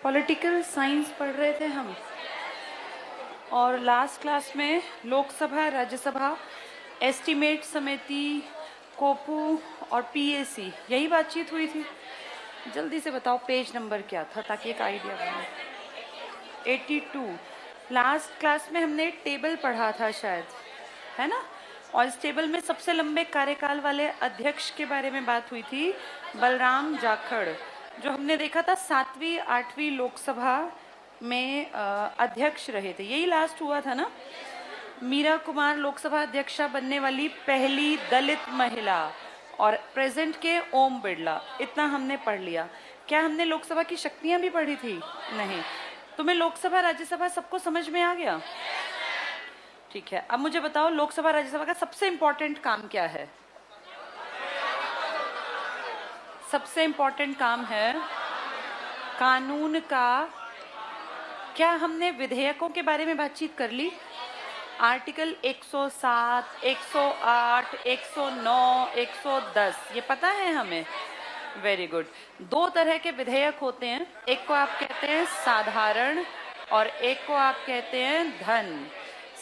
Political science पढ़ रहे थे हम और लास्ट क्लास में लोकसभा, राज्यसभा, एस्टीमेट समिति, कोपू और पीएसी यही बातचीत हुई थी। जल्दी से बताओ पेज नंबर क्या था ताकि एक आइडिया बने। 82। लास्ट क्लास में हमने टेबल पढ़ा था शायद, है ना? और इस टेबल में सबसे लंबे कार्यकाल वाले अध्यक्ष के बारे में बात हुई थी, बलराम जाखड़, जो हमने देखा था 7वीं 8वीं लोकसभा में अध्यक्ष रहे थे। यही लास्ट हुआ था ना? मीरा कुमार लोकसभा अध्यक्षा बनने वाली पहली दलित महिला और प्रेजेंट के ओम बिरला। इतना हमने पढ़ लिया। क्या हमने लोकसभा की शक्तियां भी पढ़ी थी? नहीं। तुम्हें लोकसभा राज्यसभा सबको समझ में आ गया? ठीक है, अब मुझे बताओ लोकसभा राज्यसभा का सबसे इंपॉर्टेंट काम क्या है? सबसे इंपॉर्टेंट काम है कानून का। क्या हमने विधेयकों के बारे में बातचीत कर ली? आर्टिकल 107, 108, 109, 110 ये पता है हमें? Very good. दो तरह के विधेयक होते हैं, एक को आप कहते हैं साधारण और एक को आप कहते हैं धन।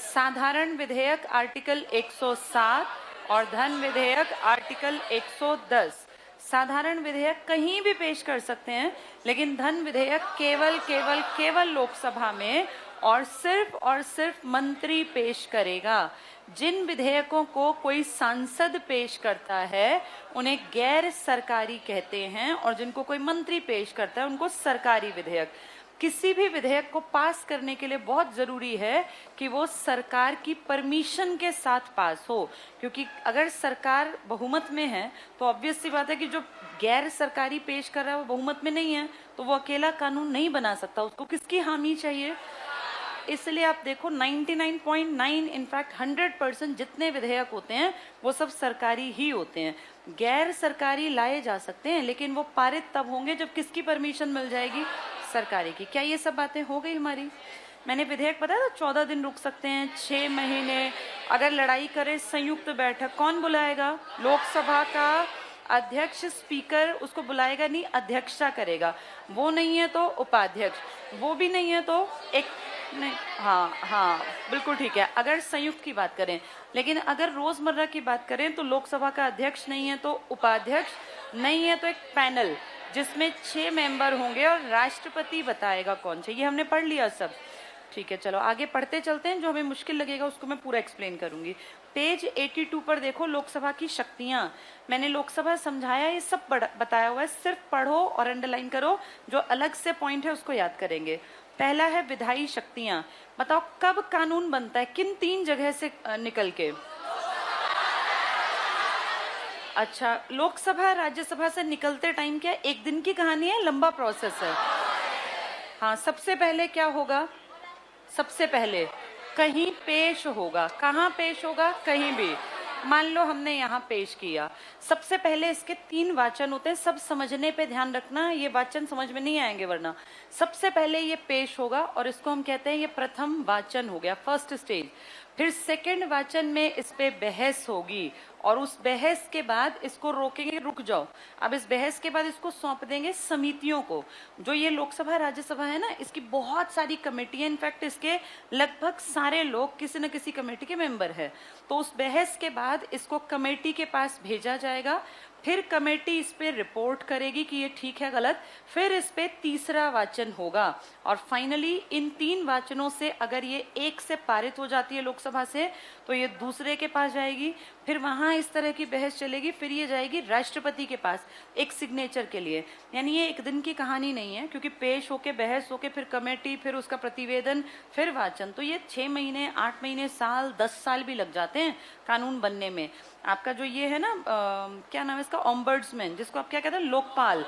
साधारण विधेयक आर्टिकल 107 और धन विधेयक आर्टिकल 110। साधारण विधेयक कहीं भी पेश कर सकते हैं, लेकिन धन विधेयक केवल लोकसभा में और सिर्फ मंत्री पेश करेगा। जिन विधेयकों को कोई सांसद पेश करता है उन्हें गैर सरकारी कहते हैं और जिनको कोई मंत्री पेश करता है उनको सरकारी विधेयक। किसी भी विधेयक को पास करने के लिए बहुत जरूरी है कि वो सरकार की परमिशन के साथ पास हो, क्योंकि अगर सरकार बहुमत में है तो ऑब्वियस सी बात है कि जो गैर सरकारी पेश कर रहा है वो बहुमत में नहीं है, तो वो अकेला कानून नहीं बना सकता, उसको किसकी हामी चाहिए? इसलिए आप देखो 99.9 इनफैक्ट 100% जितने विधेयक होते हैं वो सब सरकारी ही होते हैं। गैर सरकारी लाए जा सकते हैं लेकिन वो पारित तब होंगे जब किसकी परमिशन मिल जाएगी? सरकारी की। क्या ये सब बातें हो गई हमारी? मैंने विधेयक बताया था 14 दिन रुक सकते हैं, 6 महीने। अगर लड़ाई करे संयुक्त बैठक कौन बुलाएगा? लोकसभा का अध्यक्ष, स्पीकर उसको बुलाएगा नहीं, अध्यक्षता करेगा। वो नहीं है तो उपाध्यक्ष, वो भी नहीं है तो एक नहीं। हाँ बिल्कुल ठीक है, अगर संयुक्त की बात करें। लेकिन अगर रोजमर्रा की बात करें तो लोकसभा का अध्यक्ष नहीं है तो उपाध्यक्ष, नहीं है तो एक पैनल जिसमें 6 मेंबर होंगे और राष्ट्रपति बताएगा कौन चाहिए। हमने पढ़ लिया सब, ठीक है। चलो आगे पढ़ते चलते हैं, जो हमें मुश्किल लगेगा उसको मैं पूरा एक्सप्लेन करूंगी। पेज 82 पर देखो लोकसभा की शक्तियां। मैंने लोकसभा समझाया, ये सब बताया हुआ है, सिर्फ पढ़ो और अंडरलाइन करो, जो अलग से पॉइंट है उसको याद करेंगे। पहला है विधायी शक्तियां। बताओ कब कानून बनता है, किन 3 जगह से निकल के? अच्छा, लोकसभा राज्यसभा से निकलते टाइम क्या एक दिन की कहानी है, लंबा प्रोसेस है? हाँ, सबसे पहले क्या होगा? सबसे पहले कहीं पेश होगा। कहाँ पेश होगा? कहीं भी। मान लो हमने यहाँ पेश किया, सबसे पहले इसके 3 वाचन होते हैं। सब समझने पे ध्यान रखना, ये वाचन समझ में नहीं आएंगे वरना। सबसे पहले ये पेश होगा और इसको हम कहते हैं ये प्रथम वाचन हो गया, फर्स्ट स्टेज। फिर सेकंड वाचन में इस पे बहस होगी और उस बहस के बाद इसको रोकेंगे, रुक जाओ। अब इस बहस के बाद इसको सौंप देंगे समितियों को। जो ये लोकसभा राज्यसभा है ना, इसकी बहुत सारी कमेटियां, इनफैक्ट इसके लगभग सारे लोग किसी न किसी कमेटी के मेंबर है। तो उस बहस के बाद इसको कमेटी के पास भेजा जाएगा, फिर कमेटी इस पे रिपोर्ट करेगी कि ये ठीक है गलत, फिर इस पे तीसरा वाचन होगा और फाइनली इन 3 वाचनों से अगर ये एक से पारित हो जाती है लोकसभा से तो ये दूसरे के पास जाएगी, फिर वहां इस तरह की बहस चलेगी, फिर ये जाएगी राष्ट्रपति के पास एक सिग्नेचर के लिए। यानी ये एक दिन की कहानी नहीं है, क्योंकि पेश होके, बहस होके, फिर कमेटी, फिर उसका प्रतिवेदन, फिर वाचन, तो ये 6 महीने, 8 महीने, साल, 10 साल भी लग जाते हैं कानून बनने में। आपका जो ये है ना क्या नाम है इसका, ओम्बड्समैन, जिसको आप क्या कहते हैं, लोकपाल,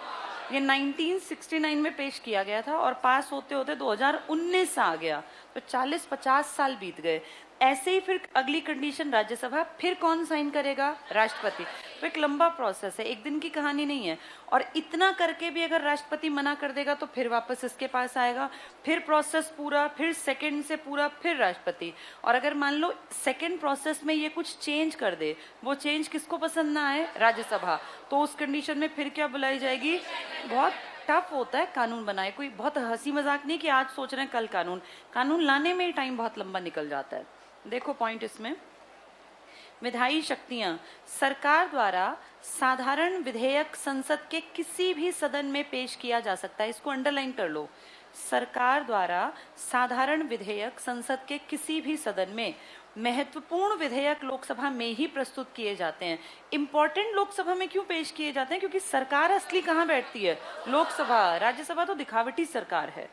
ये 1969 में पेश किया गया था और पास होते होते 2019 आ गया, तो 40-50 साल बीत गए। ऐसे ही फिर अगली कंडीशन राज्यसभा, फिर कौन साइन करेगा? राष्ट्रपति। तो एक लंबा प्रोसेस है, एक दिन की कहानी नहीं है। और इतना करके भी अगर राष्ट्रपति मना कर देगा तो फिर वापस इसके पास आएगा, फिर प्रोसेस पूरा, फिर सेकंड से पूरा, फिर राष्ट्रपति। और अगर मान लो सेकंड प्रोसेस में ये कुछ चेंज कर दे, वो चेंज किसको पसंद ना आए? राज्यसभा। तो उस कंडीशन में फिर क्या बुलाई जाएगी? बहुत टफ होता है कानून बनाए। कोई बहुत हंसी मजाक नहीं कि आज सोच रहे हैं कल कानून लाने में ही टाइम बहुत लंबा निकल जाता है। देखो पॉइंट इसमें, विधायी शक्तियां, सरकार द्वारा साधारण विधेयक संसद के किसी भी सदन में पेश किया जा सकता है। इसको अंडरलाइन कर लो, सरकार द्वारा साधारण विधेयक संसद के किसी भी सदन में, महत्वपूर्ण विधेयक लोकसभा में ही प्रस्तुत किए जाते हैं। इंपॉर्टेंट लोकसभा में क्यों पेश किए जाते हैं? क्योंकि सरकार असली कहाँ बैठती है? लोकसभा। राज्यसभा तो दिखावटी सरकार है।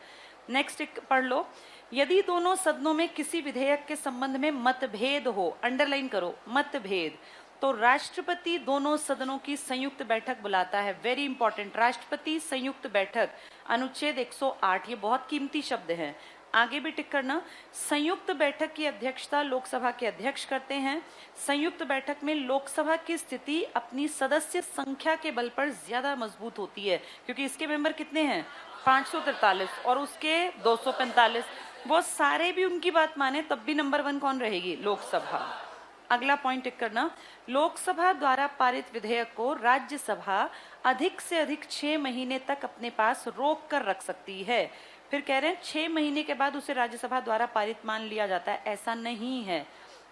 नेक्स्ट पढ़ लो, यदि दोनों सदनों में किसी विधेयक के संबंध में मतभेद हो, अंडरलाइन करो मतभेद, तो राष्ट्रपति दोनों सदनों की संयुक्त बैठक बुलाता है। वेरी इंपॉर्टेंट, राष्ट्रपति संयुक्त बैठक, अनुच्छेद 108, ये बहुत कीमती शब्द है, आगे भी टिक करना। संयुक्त बैठक की अध्यक्षता लोकसभा के अध्यक्ष करते हैं। संयुक्त बैठक में लोकसभा की स्थिति अपनी सदस्य संख्या के बल पर ज्यादा मजबूत होती है, क्योंकि इसके मेंबर कितने हैं? 543 और उसके 245। वो सारे भी उनकी बात माने तब भी नंबर 1 कौन रहेगी? लोकसभा। अगला पॉइंट टिक करना, लोकसभा द्वारा पारित विधेयक को राज्यसभा अधिक से अधिक 6 महीने तक अपने पास रोक कर रख सकती है। फिर कह रहे हैं 6 महीने के बाद उसे राज्यसभा द्वारा पारित मान लिया जाता है। ऐसा नहीं है।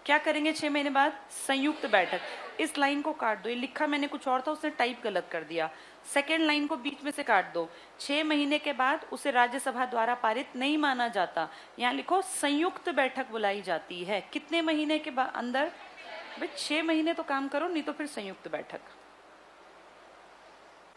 क्या करेंगे 6 महीने बाद? संयुक्त बैठक। इस लाइन को काट दो, ये लिखा मैंने कुछ और था, उसने टाइप गलत कर दिया। सेकेंड लाइन को बीच में से काट दो। 6 महीने के बाद उसे राज्यसभा द्वारा पारित नहीं माना जाता। यहाँ लिखो संयुक्त बैठक बुलाई जाती है। कितने महीने के अंदर? भाई 6 महीने तो काम करो, नहीं तो फिर संयुक्त बैठक।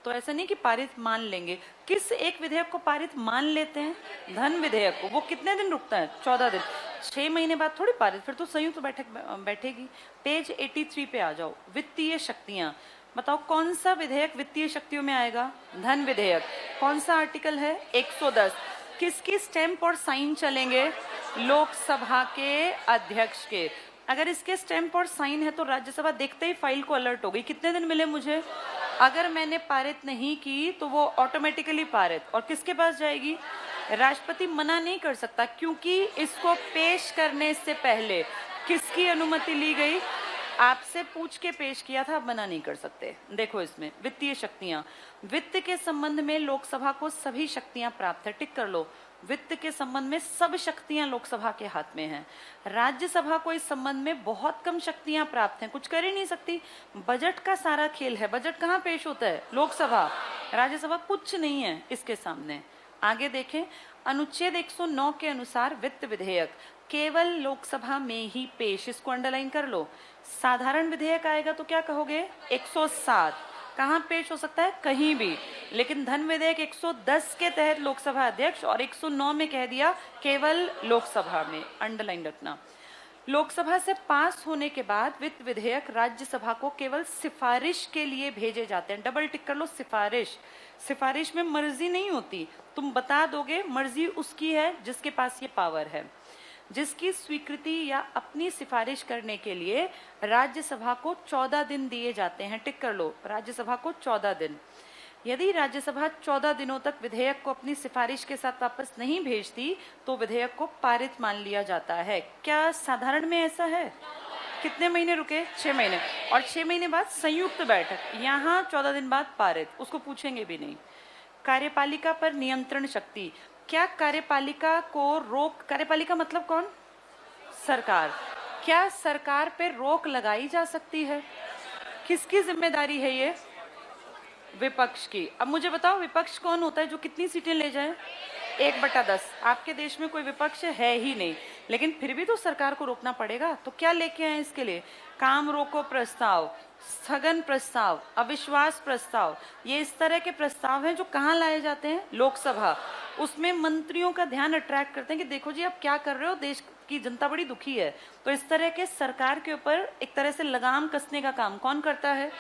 तो ऐसा नहीं कि पारित मान लेंगे। किस एक विधेयक को पारित मान लेते हैं? धन विधेयक को। वो कितने दिन रुकता है? 14 दिन। 6 महीने बाद थोड़ी पारित, फिर तो संयुक्त बैठक बैठेगी। पेज 83 पे आ जाओ, वित्तीय शक्तियां। बताओ कौन सा विधेयक वित्तीय शक्तियों में आएगा? धन विधेयक। कौन सा आर्टिकल है? 110। किसकी स्टैंप और साइन चलेंगे? लोकसभा के अध्यक्ष के। अगर इसके स्टैंप और साइन है तो राज्यसभा देखते ही फाइल को अलर्ट हो गई, कितने दिन मिले मुझे? अगर मैंने पारित नहीं की तो वो ऑटोमेटिकली पारित, और किसके पास जाएगी? राष्ट्रपति मना नहीं कर सकता, क्योंकि इसको पेश करने से पहले किसकी अनुमति ली गई? आपसे पूछ के पेश किया था, आप मना नहीं कर सकते। देखो इसमें वित्तीय शक्तियां, वित्त के संबंध में लोकसभा को सभी शक्तियां प्राप्त है। टिक कर लो, वित्त के संबंध में सब शक्तियां लोकसभा के हाथ में हैं। राज्यसभा को इस संबंध में बहुत कम शक्तियां प्राप्त हैं, कुछ कर ही नहीं सकती। बजट का सारा खेल है, बजट कहाँ पेश होता है? लोकसभा। राज्यसभा कुछ नहीं है इसके सामने। आगे देखें, अनुच्छेद 109 के अनुसार वित्त विधेयक केवल लोकसभा में ही पेश, इसको अंडरलाइन कर लो। साधारण विधेयक आएगा तो क्या कहोगे? 107। कहाँ पेश हो सकता है? कहीं भी। लेकिन धन विधेयक 110 के तहत लोकसभा अध्यक्ष, और 109 में कह दिया केवल लोकसभा में, अंडरलाइन रखना। लोकसभा से पास होने के बाद वित्त विधेयक राज्यसभा को केवल सिफारिश के लिए भेजे जाते हैं। डबल टिक कर लो, सिफारिश। सिफारिश में मर्जी नहीं होती, तुम बता दोगे, मर्जी उसकी है जिसके पास ये पावर है। जिसकी स्वीकृति या अपनी सिफारिश करने के लिए राज्यसभा को 14 दिन दिए जाते हैं। टिक कर लो, राज्यसभा को 14 दिन। यदि राज्यसभा 14 दिनों तक विधेयक को अपनी सिफारिश के साथ वापस नहीं भेजती तो विधेयक को पारित मान लिया जाता है। क्या साधारण में ऐसा है? कितने महीने रुके? 6 महीने। और 6 महीने बाद संयुक्त बैठक, यहाँ 14 दिन बाद पारित, उसको पूछेंगे भी नहीं। कार्यपालिका पर नियंत्रण शक्ति, क्या कार्यपालिका को रोक, कार्यपालिका मतलब कौन? सरकार। क्या सरकार पे रोक लगाई जा सकती है? किसकी जिम्मेदारी है ये? विपक्ष की। अब मुझे बताओ विपक्ष कौन होता है जो कितनी सीटें ले जाए? 1/10। आपके देश में कोई विपक्ष है ही नहीं, लेकिन फिर भी तो सरकार को रोकना पड़ेगा। तो क्या लेके आए इसके लिए? काम रोको प्रस्ताव, स्थगन प्रस्ताव, अविश्वास प्रस्ताव, ये इस तरह के प्रस्ताव हैं जो कहाँ लाए जाते हैं? लोकसभा। उसमें मंत्रियों का ध्यान अट्रैक्ट करते हैं कि देखो जी आप क्या कर रहे हो, देश की जनता बड़ी दुखी है। तो इस तरह के सरकार के ऊपर एक तरह से लगाम कसने का काम कौन करता है?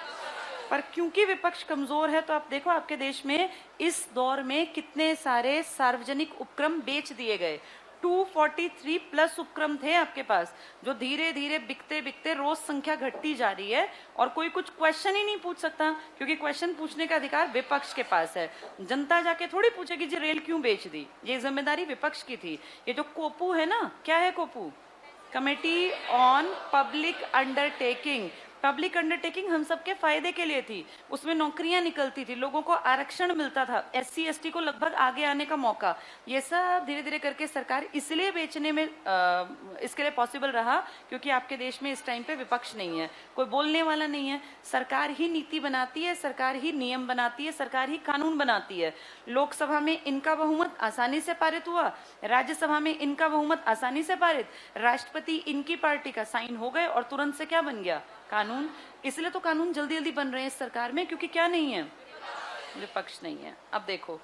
पर क्योंकि विपक्ष कमजोर है तो आप देखो आपके देश में इस दौर में कितने सारे सार्वजनिक उपक्रम बेच दिए गए। 243 प्लस उपक्रम थे आपके पास, जो धीरे धीरे बिकते बिकते रोज संख्या घटती जा रही है, और कोई कुछ क्वेश्चन ही नहीं पूछ सकता, क्योंकि क्वेश्चन पूछने का अधिकार विपक्ष के पास है। जनता जाके थोड़ी पूछेगी जी रेल क्यों बेच दी, ये जिम्मेदारी विपक्ष की थी। ये जो कोपू है ना, क्या है COPU? Committee on public undertaking, public undertaking हम सबके फायदे के लिए थी, उसमें नौकरियां निकलती थी, लोगों को आरक्षण मिलता था, SC ST को लगभग आगे आने का मौका। ये सब धीरे धीरे करके सरकार इसलिए बेचने में इसके लिए पॉसिबल रहा क्योंकि आपके देश में इस टाइम पे विपक्ष नहीं है, कोई बोलने वाला नहीं है। सरकार ही नीति बनाती है, सरकार ही नियम बनाती है, सरकार ही कानून बनाती है। लोकसभा में इनका बहुमत आसानी से पारित हुआ, राज्यसभा में इनका बहुमत आसानी से पारित, राष्ट्रपति इनकी पार्टी का साइन हो गए और तुरंत से क्या बन गया? कानून। इसलिए तो कानून जल्दी जल्दी बन रहे हैं इस सरकार में, क्योंकि क्या नहीं है? विपक्ष नहीं है। अब देखो,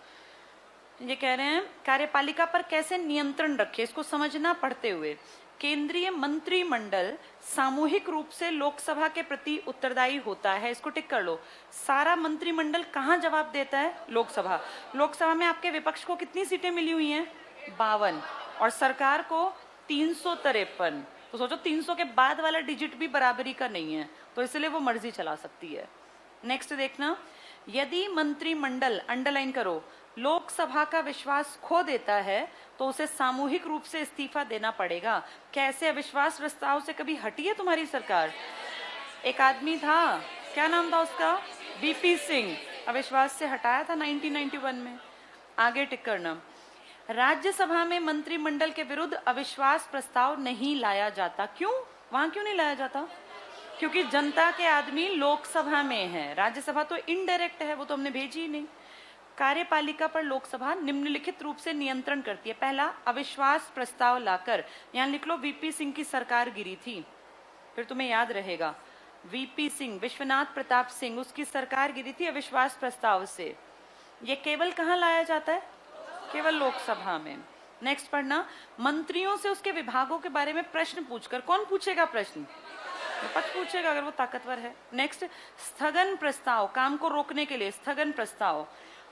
ये कह रहे हैं कार्यपालिका पर कैसे नियंत्रण रखे, इसको समझना पढ़ते हुए। केंद्रीय मंत्रिमंडल सामूहिक रूप से लोकसभा के प्रति उत्तरदायी होता है, इसको टिक कर लो। सारा मंत्रिमंडल कहाँ जवाब देता है? लोकसभा। लोकसभा में आपके विपक्ष को कितनी सीटें मिली हुई हैं? 52, और सरकार को 353। तो सोचो 300 के बाद वाला डिजिट भी बराबरी का नहीं है, तो इसलिए वो मर्जी चला सकती है। नेक्स्ट देखना, यदि मंत्रिमंडल, अंडरलाइन करो, लोकसभा का विश्वास खो देता है तो उसे सामूहिक रूप से इस्तीफा देना पड़ेगा। कैसे अविश्वास प्रस्ताव से कभी हटी है तुम्हारी सरकार? एक आदमी था, क्या नाम था उसका? VP सिंह, अविश्वास से हटाया था 1991 में। आगे टिक करना, राज्यसभा में मंत्रिमंडल के विरुद्ध अविश्वास प्रस्ताव नहीं लाया जाता। क्यों? वहां क्यों नहीं लाया जाता? क्योंकि जनता के आदमी लोकसभा में है, राज्यसभा तो इनडायरेक्ट है, वो तो हमने भेजी ही नहीं। कार्यपालिका पर लोकसभा निम्नलिखित रूप से नियंत्रण करती है। पहला, अविश्वास प्रस्ताव लाकर, यहां लिख लो VP सिंह की सरकार गिरी थी, फिर तुम्हें याद रहेगा। VP सिंह, विश्वनाथ प्रताप सिंह, उसकी सरकार गिरी थी अविश्वास प्रस्ताव से। ये केवल कहाँ लाया जाता है? केवल लोकसभा में। नेक्स्ट पढ़ना, मंत्रियों से उसके विभागों के बारे में प्रश्न पूछकर। कौन पूछेगा प्रश्न? विपक्ष पूछेगा अगर वो ताकतवर है। नेक्स्ट, स्थगन प्रस्ताव, काम को रोकने के लिए स्थगन प्रस्ताव।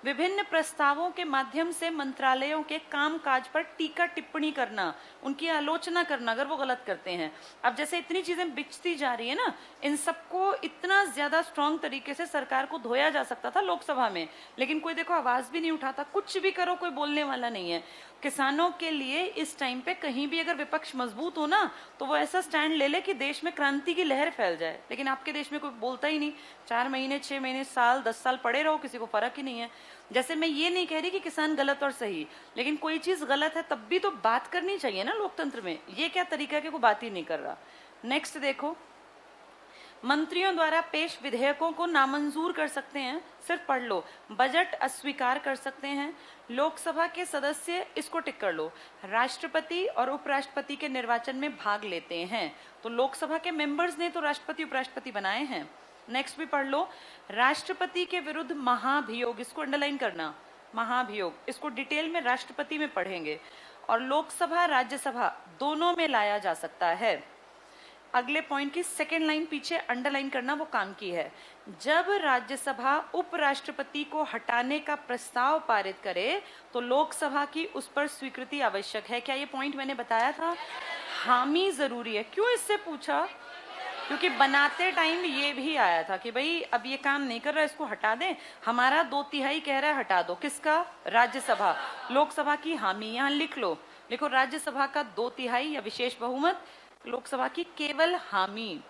विभिन्न प्रस्तावों के माध्यम से मंत्रालयों के कामकाज पर टीका टिप्पणी करना, उनकी आलोचना करना अगर वो गलत करते हैं। अब जैसे इतनी चीजें बिछती जा रही है ना, इन सबको इतना ज्यादा स्ट्रांग तरीके से सरकार को धोया जा सकता था लोकसभा में, लेकिन कोई देखो आवाज भी नहीं उठाता, कुछ भी करो कोई बोलने वाला नहीं है। किसानों के लिए इस टाइम पे कहीं भी अगर विपक्ष मजबूत हो ना, तो वो ऐसा स्टैंड ले ले कि देश में क्रांति की लहर फैल जाए, लेकिन आपके देश में कोई बोलता ही नहीं। 4 महीने, 6 महीने, साल, 10 साल पड़े रहो, किसी को फर्क ही नहीं है। जैसे मैं ये नहीं कह रही कि किसान गलत और सही, लेकिन कोई चीज गलत है तब भी तो बात करनी चाहिए ना लोकतंत्र में। ये क्या तरीका है कि कोई बात ही नहीं कर रहा। नेक्स्ट देखो, मंत्रियों द्वारा पेश विधेयकों को नामंजूर कर सकते हैं, सिर्फ पढ़ लो। बजट अस्वीकार कर सकते हैं। लोकसभा के सदस्य, इसको टिक कर लो, राष्ट्रपति और उपराष्ट्रपति के निर्वाचन में भाग लेते हैं, तो लोकसभा के मेंबर्स ने तो राष्ट्रपति उपराष्ट्रपति बनाए हैं। नेक्स्ट भी पढ़ लो, राष्ट्रपति के विरुद्ध महाभियोग, इसको अंडरलाइन करना, महाभियोग, इसको डिटेल में राष्ट्रपति में पढ़ेंगे, और लोकसभा राज्यसभा दोनों में लाया जा सकता है। अगले पॉइंट की सेकेंड लाइन पीछे अंडरलाइन करना, वो काम की है। जब राज्यसभा उपराष्ट्रपति को हटाने का प्रस्ताव पारित करे तो लोकसभा की उस पर स्वीकृति आवश्यक है। क्या ये पॉइंट मैंने बताया था? हामी जरूरी है। क्यों इससे पूछा? क्योंकि बनाते टाइम ये भी आया था कि भाई अब ये काम नहीं कर रहा, इसको हटा दें। हमारा 2/3 कह रहा है हटा दो, किसका? राज्यसभा। लोकसभा की हामी, यहाँ लिख लो, लिखो राज्यसभा का 2/3 या विशेष बहुमत, लोकसभा की केवल हामी।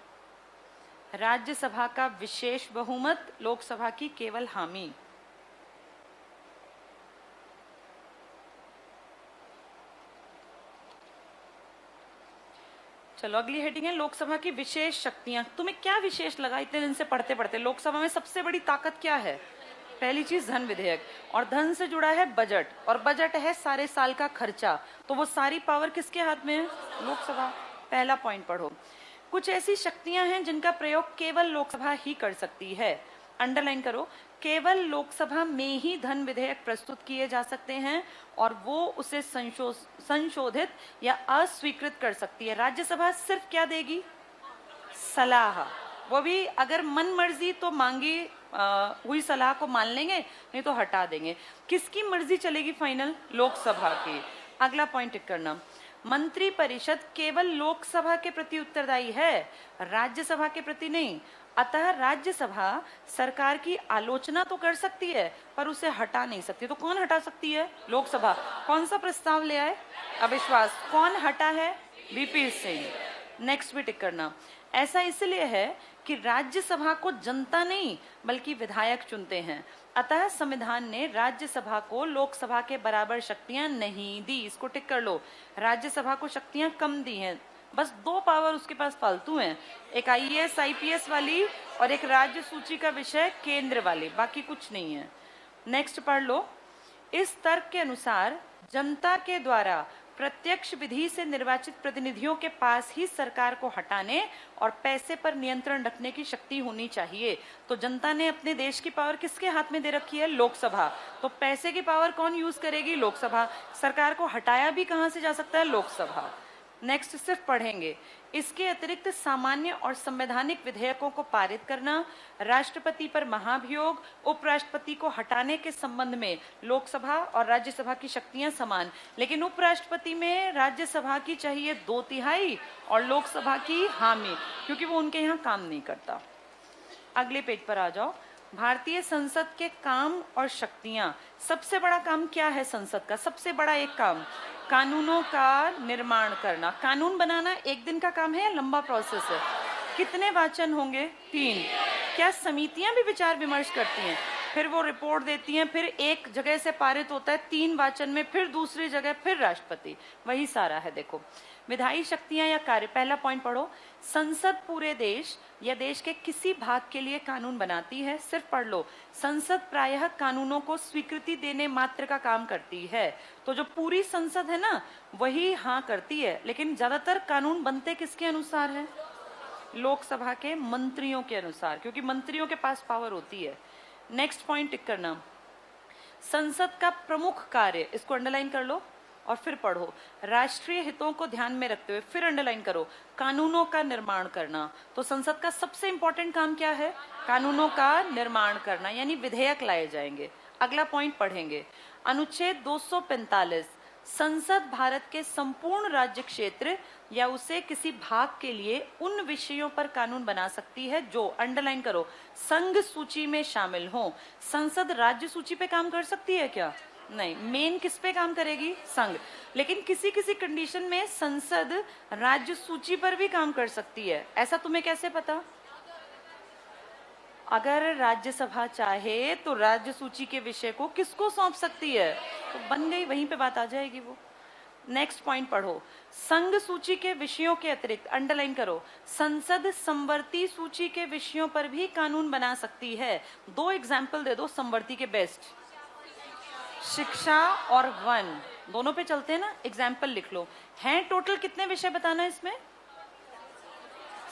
राज्यसभा का विशेष बहुमत, लोकसभा की केवल हामी। चलो अगली हेडिंग है लोकसभा की विशेष शक्तियां। तुम्हें क्या विशेष लगा इतने दिन से पढ़ते पढ़ते? लोकसभा में सबसे बड़ी ताकत क्या है? पहली चीज धन विधेयक, और धन से जुड़ा है बजट, और बजट है सारे साल का खर्चा, तो वो सारी पावर किसके हाथ में है? लोकसभा। पहला पॉइंट पढ़ो, कुछ ऐसी शक्तियां हैं जिनका प्रयोग केवल लोकसभा ही कर सकती है। अंडरलाइन करो, केवल लोकसभा में ही धन विधेयक प्रस्तुत किए जा सकते हैं और वो उसे संशोधित या अस्वीकृत कर सकती है। राज्यसभा सिर्फ क्या देगी? सलाह, वो भी अगर मन मर्जी तो मांगी हुई सलाह को मान लेंगे, नहीं तो हटा देंगे। किसकी मर्जी चलेगी फाइनल? लोकसभा की। अगला पॉइंट टिक करना, मंत्री परिषद केवल लोकसभा के प्रति उत्तरदायी है, राज्यसभा के प्रति नहीं। अतः राज्यसभा सरकार की आलोचना तो कर सकती है पर उसे हटा नहीं सकती। तो कौन हटा सकती है? लोकसभा। कौन सा प्रस्ताव ले आए? अविश्वास। कौन हटा है? VP सिंह। नेक्स्ट भी टिक करना, ऐसा इसलिए है कि राज्यसभा को जनता नहीं बल्कि विधायक चुनते हैं। अतः संविधान ने राज्यसभा को लोकसभा के बराबर शक्तियां नहीं दी। इसको टिक कर लो, राज्यसभा को शक्तियां कम दी हैं, बस 2 पावर उसके पास फालतू हैं, एक आईएएस आईपीएस वाली और एक राज्य सूची का विषय केंद्र वाली, बाकी कुछ नहीं है। नेक्स्ट पढ़ लो। इस तर्क के अनुसार जनता के द्वारा प्रत्यक्ष विधि से निर्वाचित प्रतिनिधियों के पास ही सरकार को हटाने और पैसे पर नियंत्रण रखने की शक्ति होनी चाहिए। तो जनता ने अपने देश की पावर किसके हाथ में दे रखी है? लोकसभा। तो पैसे की पावर कौन यूज करेगी? लोकसभा। सरकार को हटाया भी कहां से जा सकता है? लोकसभा। नेक्स्ट सिर्फ पढ़ेंगे। इसके अतिरिक्त सामान्य और संवैधानिक विधेयकों को पारित करना, राष्ट्रपति पर महाभियोग, उपराष्ट्रपति को हटाने के संबंध में लोकसभा और राज्यसभा की शक्तियां समान, लेकिन उपराष्ट्रपति में राज्यसभा की चाहिए 2/3 और लोकसभा की हामी, क्योंकि वो उनके यहाँ काम नहीं करता। अगले पेज पर आ जाओ। भारतीय संसद के काम और शक्तियां। सबसे बड़ा काम क्या है संसद का? सबसे बड़ा एक काम कानूनों का निर्माण करना। कानून बनाना एक दिन का काम है या लंबा प्रोसेस है? कितने वाचन होंगे? 3। क्या समितियां भी विचार विमर्श करती हैं, फिर वो रिपोर्ट देती हैं, फिर एक जगह से पारित होता है 3 वाचन में, फिर दूसरी जगह, फिर राष्ट्रपति, वही सारा है। देखो विधायी शक्तियां या कार्य। पहला पॉइंट पढ़ो। संसद पूरे देश या देश के किसी भाग के लिए कानून बनाती है। सिर्फ पढ़ लो। संसद प्रायः कानूनों को स्वीकृति देने मात्र का काम करती है। तो जो पूरी संसद है ना, वही हाँ करती है, लेकिन ज्यादातर कानून बनते किसके अनुसार है? लोकसभा के मंत्रियों के अनुसार, क्योंकि मंत्रियों के पास पावर होती है। नेक्स्ट पॉइंट टिक करना। संसद का प्रमुख कार्य, इसको अंडरलाइन कर लो और फिर पढ़ो। राष्ट्रीय हितों को ध्यान में रखते हुए फिर अंडरलाइन करो, कानूनों का निर्माण करना। तो संसद का सबसे इंपॉर्टेंट काम क्या है? कानूनों का निर्माण करना, यानी विधेयक लाए जाएंगे। अगला पॉइंट पढ़ेंगे। अनुच्छेद 245। संसद भारत के संपूर्ण राज्य क्षेत्र या उसे किसी भाग के लिए उन विषयों पर कानून बना सकती है जो, अंडरलाइन करो, संघ सूची में शामिल हो। संसद राज्य सूची पे काम कर सकती है क्या? नहीं। मेन किस पे काम करेगी? संघ। लेकिन किसी किसी कंडीशन में संसद राज्य सूची पर भी काम कर सकती है। ऐसा तुम्हें कैसे पता? अगर राज्यसभा चाहे तो राज्य सूची के विषय को किसको सौंप सकती है? तो बन गई, वहीं पे बात आ जाएगी वो। नेक्स्ट पॉइंट पढ़ो। संघ सूची के विषयों के अतिरिक्त, अंडरलाइन करो, संसद समवर्ती सूची के विषयों पर भी कानून बना सकती है। 2 एग्जाम्पल दे दो समवर्ती के बेस्ट। शिक्षा और वन, दोनों पे चलते हैं ना, एग्जाम्पल लिख लो। हैं टोटल कितने विषय बताना है इसमें?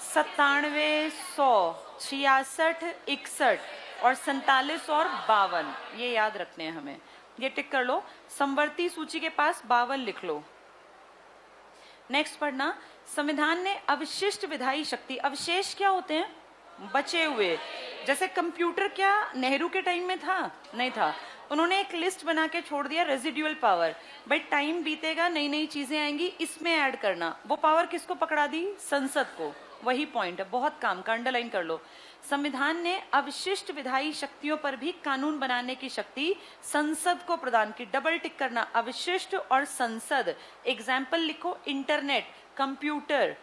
97, 100, 66, 61 और 47 और 52, ये याद रखने हैं हमें। ये टिक कर लो। समवर्ती सूची के पास 52 लिख लो। नेक्स्ट पढ़ना। संविधान ने अवशिष्ट विधायी शक्ति, अवशेष क्या होते हैं? बचे हुए। जैसे कंप्यूटर क्या नेहरू के टाइम में था? नहीं था। उन्होंने एक लिस्ट बना के छोड़ दिया, रेजिडुअल पावर। भाई टाइम बीतेगा, नई नई चीजें आएंगी, इसमें ऐड करना। वो पावर किसको पकड़ा दी? संसद को। वही पॉइंट है, बहुत काम का, अंडरलाइन कर लो। संविधान ने अवशिष्ट विधायी शक्तियों पर भी कानून बनाने की शक्ति संसद को प्रदान की। डबल टिक करना, अवशिष्ट और संसद। एग्जाम्पल लिखो, इंटरनेट, कंप्यूटर,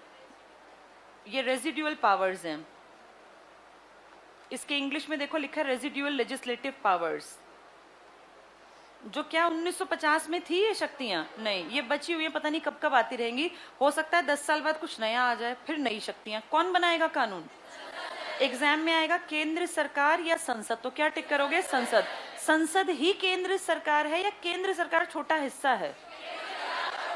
ये रेजिडुअल पावर्स हैं। इसके इंग्लिश में देखो लिखा रेजिडुअल लेजिस्लेटिव पावर्स। जो क्या 1950 में थी ये शक्तियां? नहीं, ये बची हुई है, पता नहीं कब कब आती रहेंगी। हो सकता है 10 साल बाद कुछ नया आ जाए, फिर नई शक्तियां। कौन बनाएगा कानून? एग्जाम में आएगा केंद्र सरकार या संसद, तो क्या टिक करोगे? संसद। संसद ही केंद्र सरकार है या केंद्र सरकार छोटा हिस्सा है?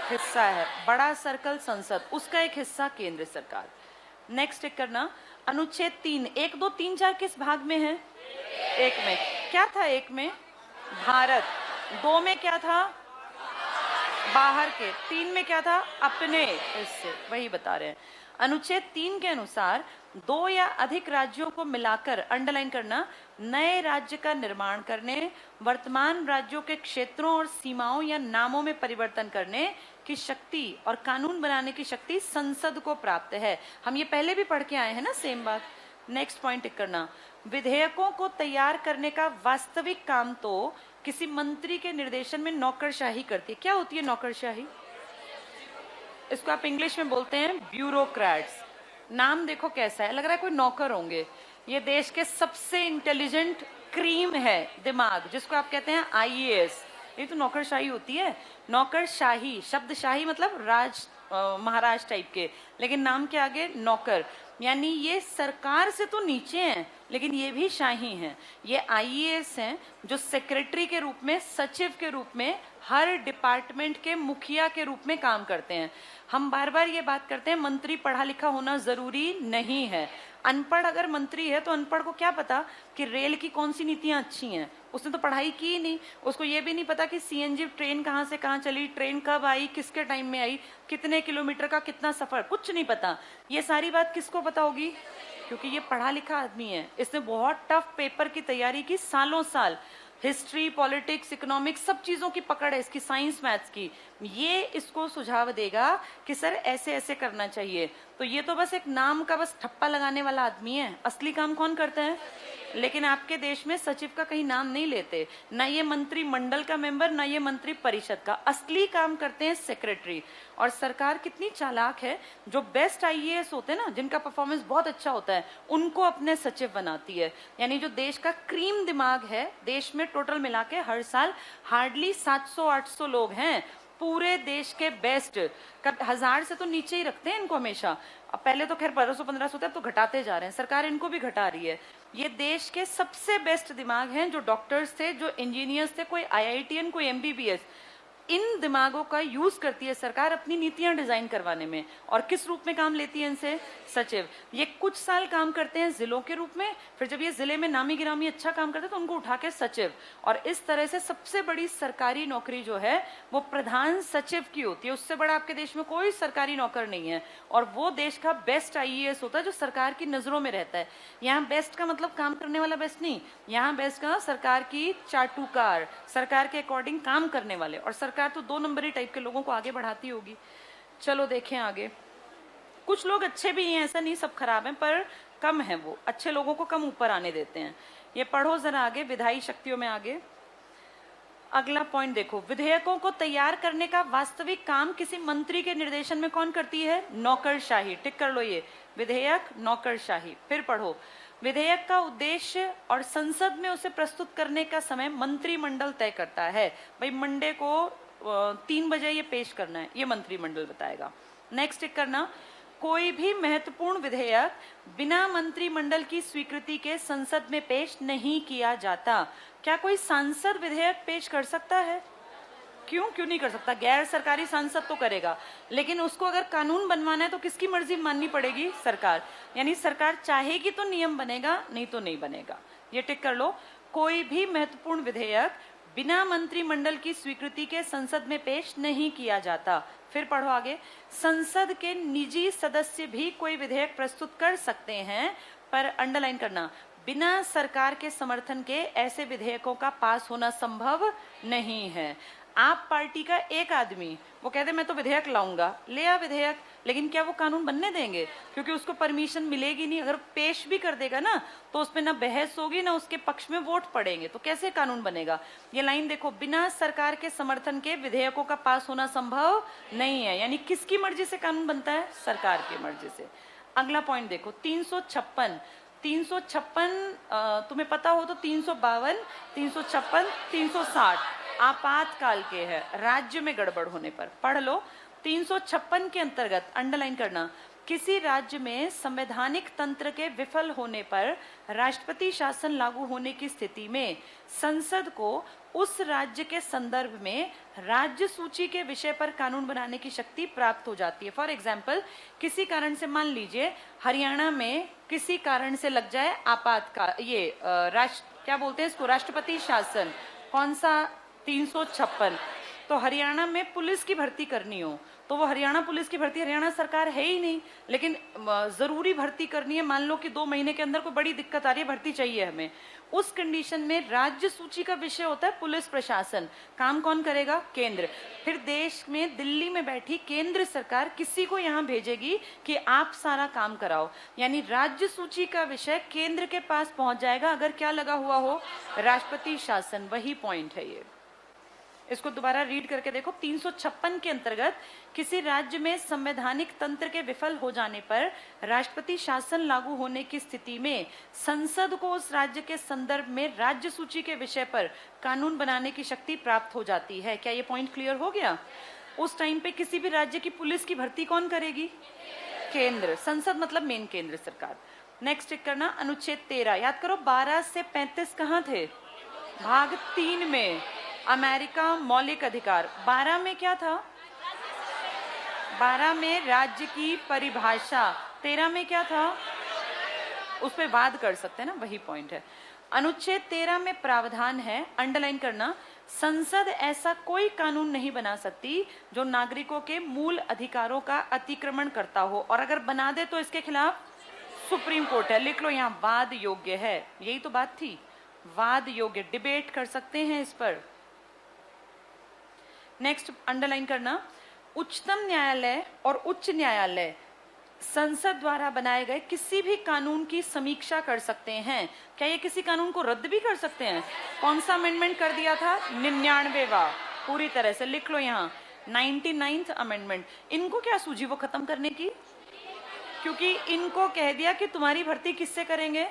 हिस्सा है। बड़ा सर्कल संसद, उसका एक हिस्सा केंद्र सरकार। नेक्स्ट टिक करना। अनुच्छेद 3, 1, 2, 3, 4 किस भाग में है? 1 में। क्या था 1 में? भारत। 2 में क्या था? बाहर के। 3 में क्या था? अपने हिस्से। वही बता रहे हैं। अनुच्छेद 3 के अनुसार 2 या अधिक राज्यों को मिलाकर, अंडरलाइन करना, नए राज्य का निर्माण करने, वर्तमान राज्यों के क्षेत्रों और सीमाओं या नामों में परिवर्तन करने की शक्ति और कानून बनाने की शक्ति संसद को प्राप्त है। हम ये पहले भी पढ़ के आए हैं ना, सेम बात। नेक्स्ट पॉइंट टिक करना। विधेयकों को तैयार करने का वास्तविक काम तो किसी मंत्री के निर्देशन में नौकरशाही करती है। क्या होती है नौकरशाही? इसको आप इंग्लिश में बोलते हैं ब्यूरोक्रेट्स। नाम देखो कैसा है, लग रहा है कोई नौकर होंगे। ये देश के सबसे इंटेलिजेंट क्रीम है दिमाग, जिसको आप कहते हैं आईएएस। ये तो नौकरशाही होती है, नौकरशाही, शब्द शाही मतलब राज महाराज टाइप के, लेकिन नाम के आगे नौकर, यानी ये सरकार से तो नीचे हैं लेकिन ये भी शाही हैं। ये आईएएस हैं जो सेक्रेटरी के रूप में, सचिव के रूप में, हर डिपार्टमेंट के मुखिया के रूप में काम करते हैं। हम बार बार ये बात करते हैं मंत्री पढ़ा लिखा होना जरूरी नहीं है। अनपढ़ अगर मंत्री है तो अनपढ़ को क्या पता कि रेल की कौन सी नीतियां अच्छी हैं, उसने तो पढ़ाई की ही नहीं। उसको ये भी नहीं पता कि सीएनजी ट्रेन कहाँ से कहाँ चली, ट्रेन कब आई, किसके टाइम में आई, कितने किलोमीटर का कितना सफर, कुछ नहीं पता। ये सारी बात किसको पता होगी? क्योंकि ये पढ़ा लिखा आदमी है, इसने बहुत टफ पेपर की तैयारी की, सालों साल, हिस्ट्री, पॉलिटिक्स, इकोनॉमिक्स, सब चीजों की पकड़ है इसकी, साइंस मैथ्स की। ये इसको सुझाव देगा कि सर ऐसे ऐसे करना चाहिए। तो ये तो बस एक नाम का बस ठप्पा लगाने वाला आदमी है, असली काम कौन करता है? लेकिन आपके देश में सचिव का कहीं नाम नहीं लेते, ना ये मंत्री मंडल का मेंबर, ना ये मंत्री परिषद का। असली काम करते हैं सेक्रेटरी। और सरकार कितनी चालाक है, जो बेस्ट आईएएस होते हैं ना, जिनका परफॉर्मेंस बहुत अच्छा होता है, उनको अपने सचिव बनाती है। यानी जो देश का क्रीम दिमाग है, देश में टोटल मिला के हर साल हार्डली 700-800 लोग हैं, पूरे देश के बेस्ट। 1000 से तो नीचे ही रखते हैं इनको हमेशा। अब पहले तो खैर 1200-1500 थे, अब तो घटाते जा रहे हैं, सरकार इनको भी घटा रही है। ये देश के सबसे बेस्ट दिमाग हैं, जो डॉक्टर्स थे, जो इंजीनियर्स थे, कोई आईआईटीएन, कोई एमबीबीएस। इन दिमागों का यूज करती है सरकार अपनी नीतियां डिजाइन करवाने में। और किस रूप में काम लेती है इनसे? सचिव। ये कुछ साल काम करते हैं जिलों के रूप में, फिर जब ये जिले में नामी गिरामी अच्छा काम करते हैं तो उनको उठा के सचिव। और इस तरह से सबसे बड़ी सरकारी नौकरी जो है वो प्रधान सचिव की होती है। उससे बड़ा आपके देश में कोई सरकारी नौकर नहीं है। और वो देश का बेस्ट आईएएस होता है जो सरकार की नजरों में रहता है। यहाँ बेस्ट का मतलब काम करने वाला बेस्ट नहीं, यहाँ बेस्ट का सरकार की चाटुकार, सरकार के अकॉर्डिंग काम करने वाले। और सरकार तो 2 नंबरी टाइप के लोगों को आगे बढ़ाती होगी। चलो देखें आगे। कुछ लोग अच्छे भी हैं, ऐसा नहीं सब खराब हैं, पर कम है, वो अच्छे लोगों को कम ऊपर आने देते हैं। ये पढ़ो जरा आगे, विधायी शक्तियों में आगे अगला पॉइंट देखो। विधेयकों को तैयार करने का वास्तविक काम किसी मंत्री के निर्देशन में कौन करती है? नौकरशाही। टिक कर लो ये, विधेयक नौकरशाही। फिर पढ़ो, विधेयक का उद्देश्य और संसद में उसे प्रस्तुत करने का समय मंत्रिमंडल तय करता है। भाई मंडे को 3 बजे ये पेश करना है, ये मंत्रिमंडल बताएगा। नेक्स्ट टिक करना, कोई भी महत्वपूर्ण विधेयक बिना मंत्रिमंडल की स्वीकृति के संसद में पेश नहीं किया जाता। क्या कोई सांसद विधेयक पेश कर सकता है? क्यों नहीं कर सकता? गैर सरकारी सांसद तो करेगा, लेकिन उसको अगर कानून बनवाना है तो किसकी मर्जी माननी पड़ेगी? सरकार। यानी सरकार चाहेगी तो नियम बनेगा, नहीं तो नहीं बनेगा। ये टिक कर लो, कोई भी महत्वपूर्ण विधेयक बिना मंत्रिमंडल की स्वीकृति के संसद में पेश नहीं किया जाता। फिर पढ़ो आगे, संसद के निजी सदस्य भी कोई विधेयक प्रस्तुत कर सकते हैं, पर अंडरलाइन करना, बिना सरकार के समर्थन के ऐसे विधेयकों का पास होना संभव नहीं है। आप पार्टी का एक आदमी वो कहते मैं तो विधेयक लाऊंगा, ले आ विधेयक, लेकिन क्या वो कानून बनने देंगे? क्योंकि उसको परमिशन मिलेगी नहीं। अगर पेश भी कर देगा ना तो उसमें ना बहस होगी, ना उसके पक्ष में वोट पड़ेंगे, तो कैसे कानून बनेगा? ये लाइन देखो, बिना सरकार के समर्थन के विधेयकों का पास होना संभव नहीं है। यानी किसकी मर्जी से कानून बनता है? सरकार की मर्जी से। अगला पॉइंट देखो, 356 तुम्हें पता हो तो 352, 356, 360 आपातकाल के है, राज्य में गड़बड़ होने पर। पढ़ लो, 356 के अंतर्गत अंडरलाइन करना, किसी राज्य में संवैधानिक तंत्र के विफल होने पर राष्ट्रपति शासन लागू होने की स्थिति में संसद को उस राज्य के संदर्भ में राज्य सूची के विषय पर कानून बनाने की शक्ति प्राप्त हो जाती है। फॉर एग्जाम्पल, किसी कारण से मान लीजिए हरियाणा में किसी कारण से लग जाए आपातकाल, ये क्या बोलते हैं इसको, राष्ट्रपति शासन। कौन सा? 356। तो हरियाणा में पुलिस की भर्ती करनी हो तो वो हरियाणा पुलिस की भर्ती, हरियाणा सरकार है ही नहीं, लेकिन जरूरी भर्ती करनी है। मान लो कि 2 महीने के अंदर कोई बड़ी दिक्कत आ रही है, भर्ती चाहिए हमें। उस कंडीशन में राज्य सूची का विषय होता है पुलिस प्रशासन। काम कौन करेगा? केंद्र। फिर देश में दिल्ली में बैठी केंद्र सरकार किसी को यहाँ भेजेगी कि आप सारा काम कराओ। यानी राज्य सूची का विषय केंद्र के पास पहुंच जाएगा अगर क्या लगा हुआ हो? राष्ट्रपति शासन। वही पॉइंट है ये। इसको दोबारा रीड करके देखो। 356 के अंतर्गत किसी राज्य में संवैधानिक तंत्र के विफल हो जाने पर राष्ट्रपति शासन लागू होने की स्थिति में संसद को उस राज्य के संदर्भ में राज्य सूची के विषय पर कानून बनाने की शक्ति प्राप्त हो जाती है। क्या ये पॉइंट क्लियर हो गया? उस टाइम पे किसी भी राज्य की पुलिस की भर्ती कौन करेगी? केंद्र। संसद मतलब मेन केंद्र सरकार। नेक्स्ट टिक करना, अनुच्छेद 13 याद करो। 12 से 35 कहाँ थे? भाग 3 में अमेरिका मौलिक अधिकार। 12 में क्या था? 12 में राज्य की परिभाषा। 13 में क्या था? उस पर वाद कर सकते हैं ना, वही पॉइंट है। अनुच्छेद 13 में प्रावधान है, अंडरलाइन करना, संसद ऐसा कोई कानून नहीं बना सकती जो नागरिकों के मूल अधिकारों का अतिक्रमण करता हो, और अगर बना दे तो इसके खिलाफ सुप्रीम कोर्ट है। लिख लो यहाँ, वाद योग्य है। यही तो बात थी, वाद योग्य, डिबेट कर सकते हैं इस पर। नेक्स्ट अंडरलाइन करना, उच्चतम न्यायालय और उच्च न्यायालय संसद द्वारा बनाए गए किसी भी कानून की समीक्षा कर सकते हैं। क्या ये किसी कानून को रद्द भी कर सकते हैं? कौन सा अमेंडमेंट कर दिया था? 99वां। पूरी तरह से लिख लो यहाँ, 99th अमेंडमेंट। इनको क्या सूझी वो खत्म करने की? क्योंकि इनको कह दिया कि तुम्हारी भर्ती किससे करेंगे?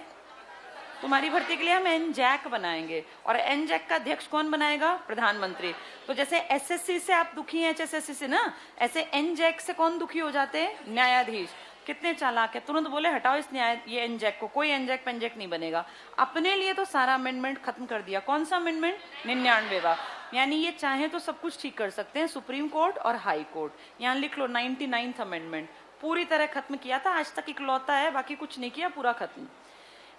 तुम्हारी भर्ती के लिए हम एनजैक बनाएंगे, और एनजैक का अध्यक्ष कौन बनाएगा? प्रधानमंत्री। तो जैसे एसएससी से आप दुखी हैं, एचएसएससी से ना, ऐसे एनजैक से कौन दुखी हो जाते हैं? न्यायाधीश। कितने चालाक है, तुरंत बोले हटाओ इस ये एनजैक को, कोई एनजैक पेंजैक नहीं बनेगा। अपने लिए तो सारा अमेंडमेंट खत्म कर दिया। कौन सा अमेंडमेंट? 99वां। यानी ये चाहे तो सब कुछ ठीक कर सकते हैं, सुप्रीम कोर्ट और हाई कोर्ट। यहाँ लिख लो 99th अमेंडमेंट, पूरी तरह खत्म किया था। आज तक इकलौता है, बाकी कुछ नहीं किया, पूरा खत्म।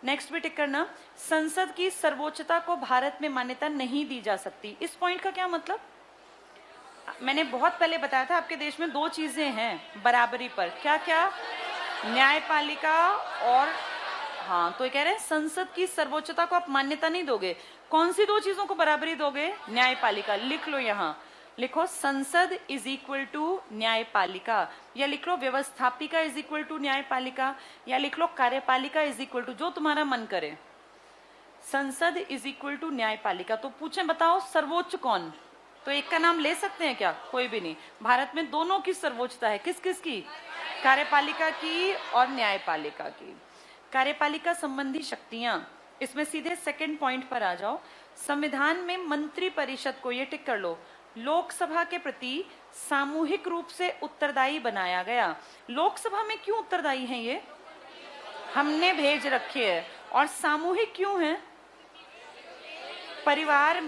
नेक्स्ट भी टिक करना, संसद की सर्वोच्चता को भारत में मान्यता नहीं दी जा सकती। इस पॉइंट का क्या मतलब? मैंने बहुत पहले बताया था, आपके देश में दो चीजें हैं बराबरी पर। क्या क्या? न्यायपालिका और, हाँ, तो ये कह रहे हैं संसद की सर्वोच्चता को आप मान्यता नहीं दोगे। कौन सी दो चीजों को बराबरी दोगे? न्यायपालिका। लिख लो यहाँ, लिखो संसद इज इक्वल टू न्यायपालिका, या लिख लो व्यवस्थापिका इज इक्वल टू न्यायपालिका, या लिख लो कार्यपालिका इज इक्वल टू, जो तुम्हारा मन करे। संसद इज इक्वल टू न्यायपालिका। तो पूछे बताओ सर्वोच्च कौन? तो एक का नाम ले सकते हैं क्या? कोई भी नहीं। भारत में दोनों की सर्वोच्चता है। किस किस की? कार्यपालिका की और न्यायपालिका की। कार्यपालिका संबंधी शक्तियां, इसमें सीधे सेकंड पॉइंट पर आ जाओ। संविधान में मंत्री परिषद को, ये टिक कर लो, लोकसभा के प्रति सामूहिक रूप से उत्तरदायी बनाया गया। लोकसभा में क्यों उत्तरदायी हैं ये? हमने भेज रखे हैं। और सामूहिक क्यों है? परिवार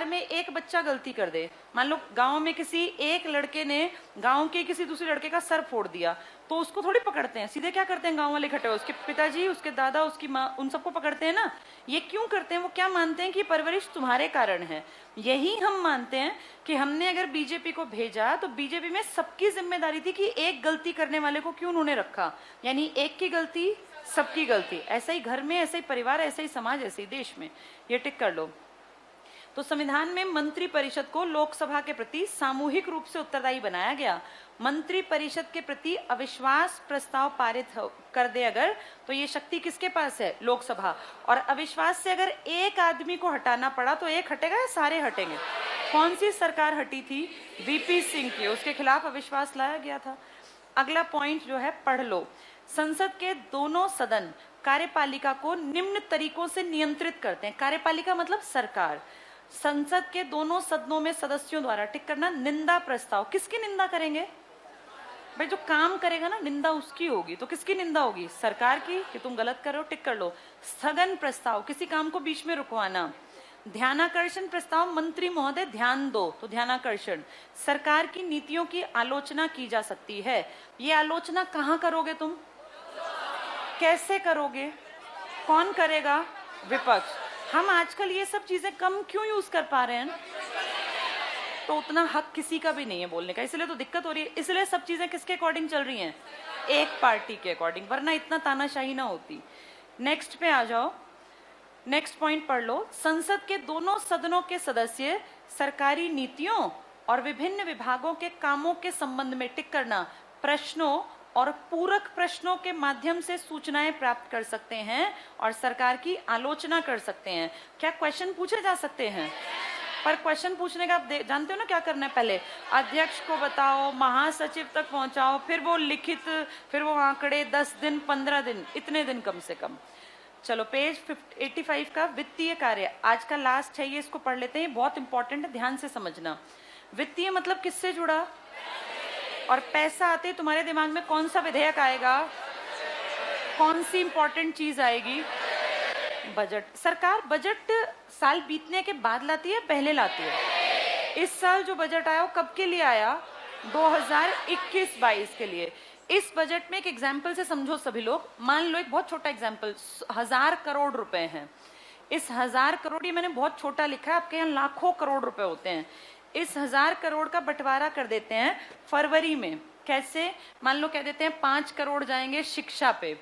में एक बच्चा गलती कर दे, मान लो गांव में किसी एक लड़के ने गांव के किसी दूसरे लड़के का सर फोड़ दिया, तो उसको थोड़ी पकड़ते हैं, सीधे क्या करते हैं? गांव वाले इकट्ठे हो, उसके पिताजी, उसके दादा, उसकी माँ, उन सबको पकड़ते हैं ना। ये क्यों करते हैं? वो क्या मानते हैं कि परवरिश तुम्हारे कारण है। यही हम मानते हैं कि हमने अगर बीजेपी को भेजा तो बीजेपी में सबकी जिम्मेदारी थी कि एक गलती करने वाले को क्यों उन्होंने रखा, यानी एक की गलती सबकी गलती। ऐसा ही घर में, ऐसा ही परिवार, ऐसा ही समाज, ऐसे ही देश में। ये टिक कर लो। तो संविधान में मंत्री परिषद को लोकसभा के प्रति सामूहिक रूप से उत्तरदायी बनाया गया। मंत्री परिषद के प्रति अविश्वास प्रस्ताव पारित कर दे अगर, तो ये शक्ति किसके पास है? लोकसभा। और अविश्वास से अगर एक आदमी को हटाना पड़ा तो एक हटेगा या सारे हटेंगे? कौन सी सरकार हटी थी? वीपी सिंह की, उसके खिलाफ अविश्वास लाया गया था। अगला पॉइंट जो है पढ़ लो। संसद के दोनों सदन कार्यपालिका को निम्न तरीकों से नियंत्रित करते हैं। कार्यपालिका मतलब सरकार। संसद के दोनों सदनों में सदस्यों द्वारा, टिक करना, निंदा प्रस्ताव। किसकी निंदा करेंगे भाई? जो काम करेगा ना, निंदा उसकी होगी। तो किसकी निंदा होगी? सरकार की, कि तुम गलत कर रहे हो, टिक कर लो। स्थगन प्रस्ताव, किसी काम को बीच में रुकवाना। ध्यानाकर्षण प्रस्ताव, मंत्री महोदय ध्यान दो, तो ध्यानाकर्षण। सरकार की नीतियों की आलोचना की जा सकती है। ये आलोचना कहाँ करोगे तुम? कैसे करोगे? कौन करेगा? विपक्ष। हम आजकल ये सब चीजें कम क्यों यूज कर पा रहे हैं? तो उतना हक किसी का भी नहीं है बोलने का, इसलिए तो दिक्कत हो रही है। इसलिए सब चीजें किसके अकॉर्डिंग चल रही हैं? एक पार्टी के अकॉर्डिंग, वरना इतना तानाशाही ना होती। नेक्स्ट पे आ जाओ, नेक्स्ट पॉइंट पढ़ लो। संसद के दोनों सदनों के सदस्य सरकारी नीतियों और विभिन्न विभागों के कामों के संबंध में, टिक करना, प्रश्नों और पूरक प्रश्नों के माध्यम से सूचनाएं प्राप्त कर सकते हैं और सरकार की आलोचना कर सकते हैं। क्या क्वेश्चन पूछे जा सकते हैं? पर क्वेश्चन पूछने का आप जानते हो ना क्या करना है? पहले अध्यक्ष को बताओ, महासचिव तक पहुंचाओ, फिर वो लिखित, फिर वो आंकड़े, 10 दिन 15 दिन, इतने दिन कम से कम। चलो पेज 85 का वित्तीय कार्य, आज का लास्ट है ये, इसको पढ़ लेते हैं, बहुत इंपॉर्टेंट है, ध्यान से समझना। वित्तीय मतलब किससे जुड़ा? और पैसा आते ही तुम्हारे दिमाग में कौन सा विधेयक आएगा? कौन सी इंपॉर्टेंट चीज आएगी? बजट। सरकार बजट साल बीतने के बाद लाती है, पहले लाती है? इस साल जो बजट आया वो कब के लिए आया? 2021-22 के लिए। इस बजट में एक एग्जाम्पल से समझो सभी लोग। मान लो एक बहुत छोटा एग्जाम्पल, 1000 करोड़ रुपए हैं। इस 1000 करोड़, ये मैंने बहुत छोटा लिखा है, आपके यहाँ लाखों करोड़ रुपए होते हैं। इस 1000 करोड़ का बंटवारा कर देते हैं फरवरी में। कैसे? मान लो कह देते हैं 5 करोड़ जाएंगे शिक्षा पे,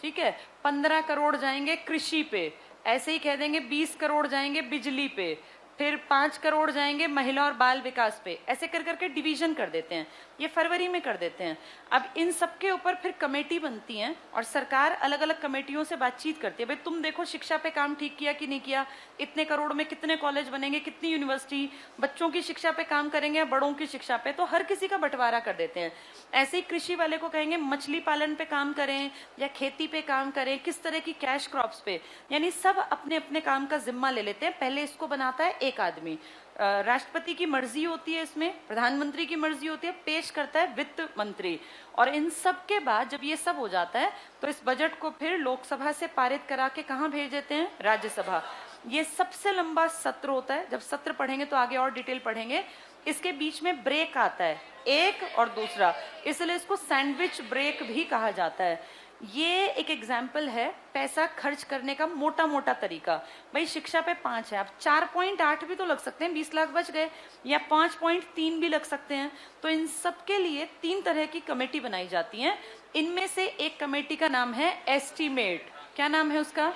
ठीक है, 15 करोड़ जाएंगे कृषि पे, ऐसे ही कह देंगे 20 करोड़ जाएंगे बिजली पे, फिर 5 करोड़ जाएंगे महिला और बाल विकास पे, ऐसे कर करके डिवीजन कर देते हैं। ये फरवरी में कर देते हैं। अब इन सब के ऊपर फिर कमेटी बनती है और सरकार अलग अलग कमेटियों से बातचीत करती है। भाई तुम देखो शिक्षा पे काम ठीक किया कि नहीं किया, इतने करोड़ में कितने कॉलेज बनेंगे, कितनी यूनिवर्सिटी, बच्चों की शिक्षा पे काम करेंगे या बड़ों की शिक्षा पे, तो हर किसी का बंटवारा कर देते हैं। ऐसे ही कृषि वाले को कहेंगे मछली पालन पे काम करें या खेती पे काम करें, किस तरह की कैश क्रॉप्स पे, यानी सब अपने अपने काम का जिम्मा ले लेते हैं। पहले इसको बनाता है एक आदमी, राष्ट्रपति की मर्जी होती है, इसमें प्रधानमंत्री की मर्जी होती है, पेश करता है वित्त मंत्री। और इन सब के बाद जब ये सब हो जाता है तो इस बजट को फिर लोकसभा से पारित करा के कहाँ भेज देते हैं? राज्यसभा। ये सबसे लंबा सत्र होता है। जब सत्र पढ़ेंगे तो आगे और डिटेल पढ़ेंगे। इसके बीच में ब्रेक आता है, एक और दूसरा, इसलिए इसको सैंडविच ब्रेक भी कहा जाता है। ये एक एग्जाम्पल है पैसा खर्च करने का मोटा मोटा तरीका। भाई शिक्षा पे 5 है, अब 4.8 भी तो लग सकते हैं, 20 लाख बच गए, या 5.3 भी लग सकते हैं। तो इन सब के लिए 3 तरह की कमेटी बनाई जाती है। इनमें से एक कमेटी का नाम है एस्टीमेट। क्या नाम है उसका?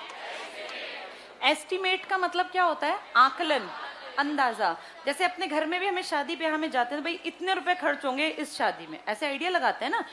एस्टीमेट का मतलब क्या होता है? आकलन, अंदाजा। जैसे अपने घर में भी हमें शादी ब्याह में जाते हैं, भाई इतने रुपए खर्च होंगे इस शादी में, ऐसे आइडिया लगाते हैं ना।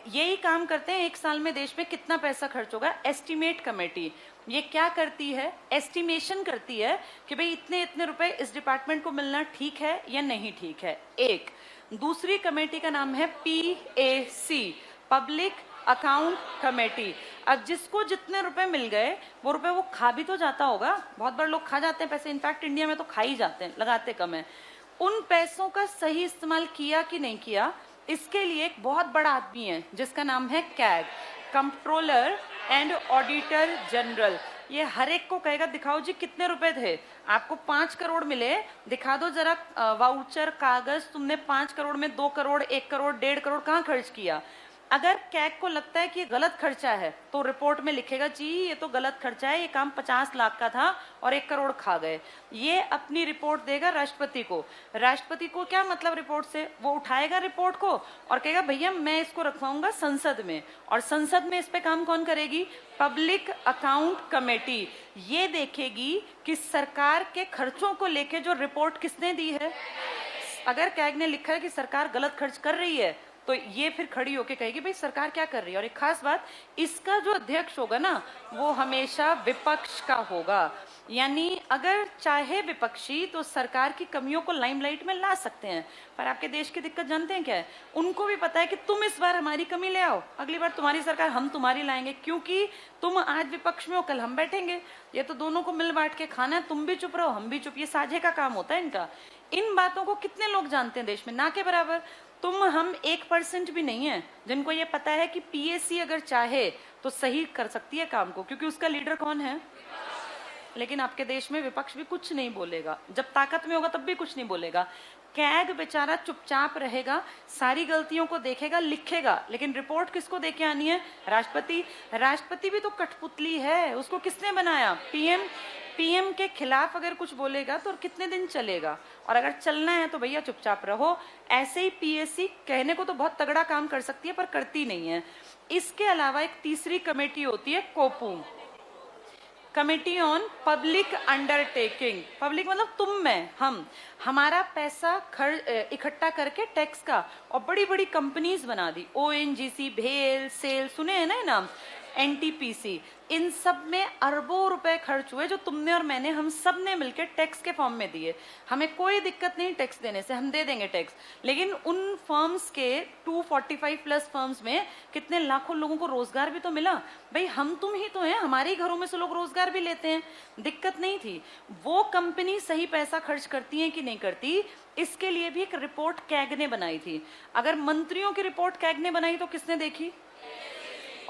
यही काम करते हैं, एक साल में देश में कितना पैसा खर्च होगा। एस्टीमेट कमेटी ये क्या करती है? एस्टिमेशन करती है कि भाई इतने इतने रुपए इस डिपार्टमेंट को मिलना ठीक है या नहीं ठीक है। एक दूसरी कमेटी का नाम है PAC, पब्लिक अकाउंट कमेटी। अब जिसको जितने रुपए मिल गए वो रुपए वो खा भी तो जाता होगा, बहुत बार लोग खा जाते हैं पैसे, इनफैक्ट इंडिया में तो खा ही जाते हैं, लगाते कम है। उन पैसों का सही इस्तेमाल किया कि नहीं किया, इसके लिए एक बहुत बड़ा आदमी है जिसका नाम है CAG, controller and auditor general. ये हर एक को कहेगा दिखाओ जी कितने रुपए थे, आपको 5 करोड़ मिले, दिखा दो जरा वाउचर कागज, तुमने 5 करोड़ में 2 करोड़ 1 करोड़ 1.5 करोड़ कहाँ खर्च किया। अगर कैग को लगता है कि ये गलत खर्चा है तो रिपोर्ट में लिखेगा जी ये तो गलत खर्चा है, ये काम 50 लाख का था और 1 करोड़ खा गए। ये अपनी रिपोर्ट देगा राष्ट्रपति को। राष्ट्रपति को क्या मतलब रिपोर्ट से? वो उठाएगा रिपोर्ट को और कहेगा भैया मैं इसको रखवाऊंगा संसद में, और संसद में इस पे काम कौन करेगी? Public account committee. ये देखेगी कि सरकार के खर्चों को लेके जो रिपोर्ट किसने दी है। अगर कैग ने लिखा है कि सरकार गलत खर्च कर रही है तो ये फिर खड़ी होके कहेगी भाई सरकार क्या कर रही है। और एक खास बात, इसका जो अध्यक्ष होगा ना वो हमेशा विपक्ष का होगा, यानी अगर चाहे विपक्षी तो सरकार की कमियों को लाइमलाइट में ला सकते हैं। पर आपके देश की दिक्कत जानते हैं क्या है? उनको भी पता है कि तुम इस बार हमारी कमी ले आओ, अगली बार तुम्हारी सरकार हम तुम्हारी लाएंगे, क्योंकि तुम आज विपक्ष में हो कल हम बैठेंगे। ये तो दोनों को मिल बांट के खाना है, तुम भी चुप रहो हम भी चुप, ये साझे का काम होता है इनका। इन बातों को कितने लोग जानते हैं देश में? ना के बराबर। तुम हम 1% भी नहीं है जिनको ये पता है कि PAC अगर चाहे तो सही कर सकती है काम को, क्योंकि उसका लीडर कौन है? लेकिन आपके देश में विपक्ष भी कुछ नहीं बोलेगा, जब ताकत में होगा तब भी कुछ नहीं बोलेगा। कैग बेचारा चुपचाप रहेगा, सारी गलतियों को देखेगा, लिखेगा, लेकिन रिपोर्ट किसको देके आनी है? राष्ट्रपति। राष्ट्रपति भी तो कठपुतली है, उसको किसने बनाया? PM के खिलाफ अगर कुछ बोलेगा तो कितने दिन चलेगा, और अगर चलना है तो भैया चुपचाप रहो। ऐसे ही PAC कहने को तो बहुत तगड़ा काम कर सकती है पर करती नहीं है। इसके अलावा एक तीसरी कमेटी होती है COPU, committee on public undertaking. Public मतलब तुम मैं हम, हमारा पैसा इकट्ठा करके टैक्स का, और बड़ी बड़ी कंपनीज बना दी, ONGC, भेल, सेल, सुने हैं ना नाम। एनटीपीसी, इन सब में अरबों रुपए खर्च हुए जो तुमने और मैंने, हम सब ने मिलकर टैक्स के फॉर्म में दिए। हमें कोई दिक्कत नहीं टैक्स देने से, हम दे देंगे टैक्स, लेकिन उन फर्म्स के 245 प्लस फर्म्स में कितने लाखों लोगों को रोजगार भी तो मिला। भाई हम तुम ही तो हैं, हमारे ही घरों में से लोग रोजगार भी लेते हैं, दिक्कत नहीं थी। वो कंपनी सही पैसा खर्च करती है कि नहीं करती, इसके लिए भी एक रिपोर्ट कैग ने बनाई थी। अगर मंत्रियों की रिपोर्ट कैग ने बनाई तो किसने देखी?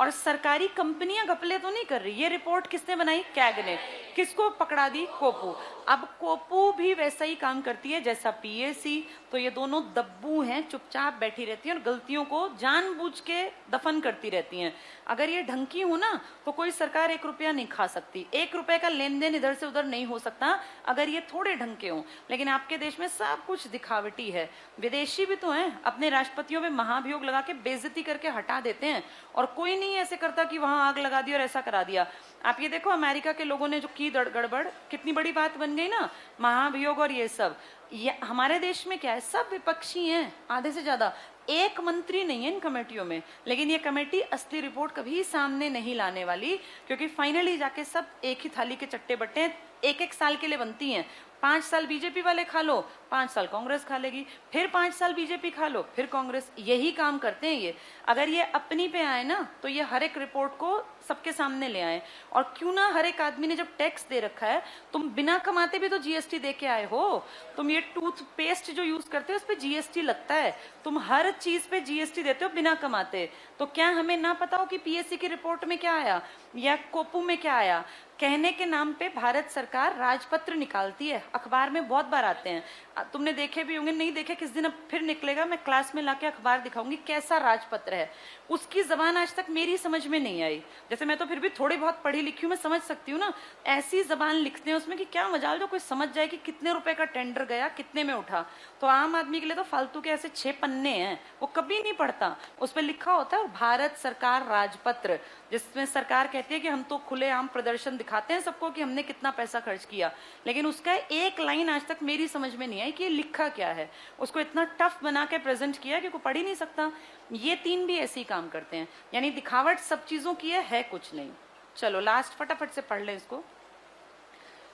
और सरकारी कंपनियां घपले तो नहीं कर रही, ये रिपोर्ट किसने बनाई? कैग ने। किसको पकड़ा दी? कोपू। अब कोपू भी वैसा ही काम करती है जैसा पीएसी, तो ये दोनों दब्बू हैं, चुपचाप बैठी रहती हैं और गलतियों को जानबूझ के दफन करती रहती हैं। अगर ये ढंकी हो ना तो कोई सरकार 1 रुपया नहीं खा सकती, 1 रुपए का लेन देन इधर से उधर नहीं हो सकता अगर ये थोड़े ढंके हों। लेकिन आपके देश में सब कुछ दिखावटी है। विदेशी भी तो हैं, अपने राष्ट्रपतियों में महाभियोग लगा के बेइज्जती करके हटा देते हैं, और कोई नहीं ऐसे करता कि वहां आग लगा दी और ऐसा करा दिया। आप ये देखो अमेरिका के लोगों ने जो की गड़बड़, कितनी बड़ी बात बन गई ना, महाभियोग और ये सब। ये हमारे देश में क्या है, सब विपक्षी हैं आधे से ज्यादा, एक मंत्री नहीं है इन कमेटियों में। लेकिन ये कमेटी असली रिपोर्ट कभी सामने नहीं लाने वाली, क्योंकि फाइनली जाके सब एक ही थाली के चट्टे बट्टे 1-1 साल के लिए बनती हैं। 5 साल बीजेपी वाले खा लो, 5 साल कांग्रेस खा लेगी, फिर 5 साल बीजेपी खा लो, फिर कांग्रेस, यही काम करते हैं ये। अगर ये अपनी पे आए ना तो ये हर एक रिपोर्ट को सबके सामने ले आए। और क्यों ना, हर एक आदमी ने जब टैक्स दे रखा है, तुम बिना कमाते भी तो जीएसटी दे के आए हो। तुम ये टूथपेस्ट जो यूज करते हो उस पर जीएसटी लगता है, तुम हर चीज पे जीएसटी देते हो बिना कमाते। तो क्या हमें ना पता हो कि पीएससी की रिपोर्ट में क्या आया या कोपू में क्या आया? कहने के नाम पे भारत सरकार राजपत्र निकालती है, अखबार में बहुत बार आते हैं, तुमने देखे भी होंगे, नहीं देखे किस दिन अब फिर निकलेगा, मैं क्लास में लाके अखबार दिखाऊंगी कैसा राजपत्र है। उसकी जबान आज तक मेरी समझ में नहीं आई। जैसे मैं तो फिर भी थोड़ी बहुत पढ़ी लिखी हूँ, मैं समझ सकती हूँ ना, ऐसी जबान लिखते हैं उसमें कि क्या मजाल जो कोई समझ जाए कि कितने रुपए का टेंडर गया, कितने में उठा। तो आम आदमी के लिए तो फालतू के ऐसे 6 पन्ने हैं, वो कभी नहीं पढ़ता। उस पर लिखा होता है भारत सरकार राजपत्र, जिसमें सरकार कहती है कि हम तो खुलेआम प्रदर्शन दिखाते हैं सबको कि हमने कितना पैसा खर्च किया, लेकिन उसका एक लाइन आज तक मेरी समझ में नहीं आई कि ये लिखा क्या है। उसको इतना टफ बना के प्रेजेंट किया कि कोई पढ़ ही नहीं सकता। ये 3 भी ऐसे ही काम करते हैं, यानी दिखावट सब चीजों की है कुछ नहीं। चलो लास्ट फटाफट से पढ़ लें इसको।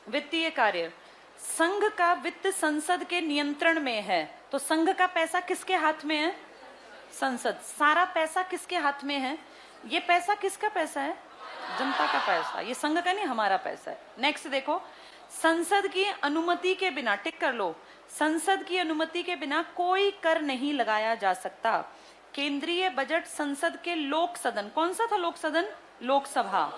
वित्तीय कार्य, संघ का वित्त संसद के नियंत्रण में है। तो संघ का पैसा किसके हाथ में है? संसद। सारा पैसा किसके हाथ में है? ये पैसा किसका पैसा है? जनता का पैसा, ये संघ का नहीं, हमारा पैसा है। नेक्स्ट देखो, संसद की अनुमति के बिना, टिक कर लो, संसद की अनुमति के बिना कोई कर नहीं लगाया जा सकता। केंद्रीय बजट संसद के लोक सदन, कौन सा था लोक सदन? लोकसभा,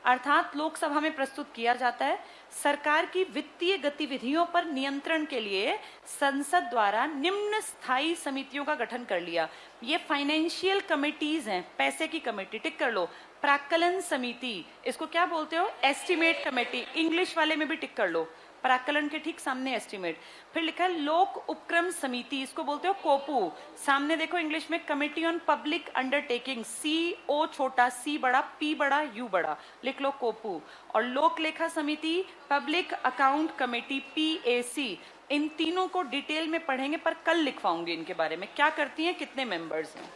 अर्थात लोकसभा में प्रस्तुत किया जाता है। सरकार की वित्तीय गतिविधियों पर नियंत्रण के लिए संसद द्वारा निम्न स्थायी समितियों का गठन कर लिया। ये फाइनेंशियल कमिटीज हैं, पैसे की कमेटी, टिक कर लो। प्राक्कलन समिति, इसको क्या बोलते हो? एस्टिमेट कमेटी, इंग्लिश वाले में भी टिक कर लो, प्राक्कलन के ठीक सामने एस्टिमेट। फिर लिखा है लोक उपक्रम समिति, इसको बोलते हो कोपू। सामने देखो इंग्लिश में committee on public undertaking, CO छोटा, C बड़ा, P बड़ा, U बड़ा, लिख लो कोपू। और लोक लेखा समिति, पब्लिक अकाउंट कमेटी, PAC। इन तीनों को डिटेल में पढ़ेंगे, पर कल लिखवाऊंगी इनके बारे में, क्या करती हैं, कितने मेंबर्स हैं।